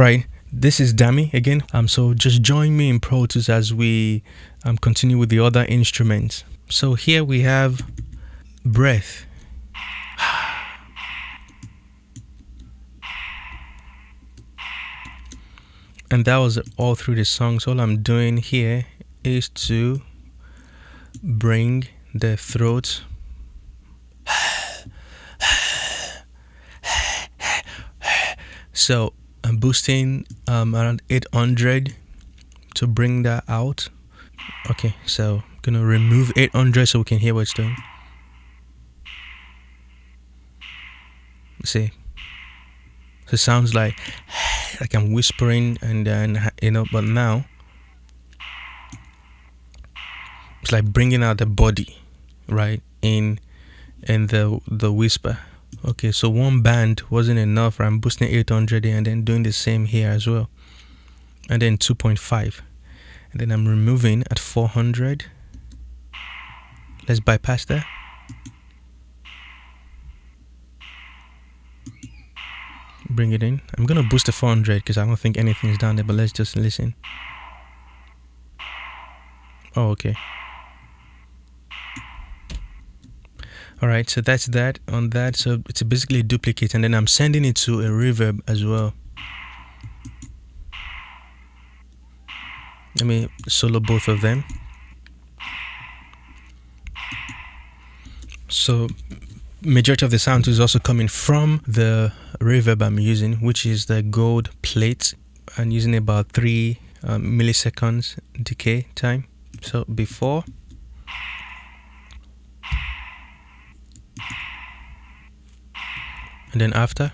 Right, this is Dami again. So just join me in Pro Tools as we continue with the other instruments. So here we have breath. And that was all through the song. So all I'm doing here is to bring the throat so I'm boosting around 800 to bring that out. Okay, so I'm gonna remove 800 so we can hear what it's doing. See, so it sounds like I'm whispering, and then but now it's like bringing out the body, right, in the whisper. Okay, so one band wasn't enough. I'm boosting 800 and then doing the same here as well, and then 2.5, and then I'm removing at 400. Let's bypass that. Bring it in. I'm gonna boost the 400 because I don't think anything's down there, but let's just listen. Oh, okay. Alright, so that's that on that. So it's basically a duplicate, and then I'm sending it to a reverb as well. Let me solo both of them. So majority of the sound is also coming from the reverb I'm using, which is the gold plate. I'm using about 3 milliseconds decay time. So before, and then after.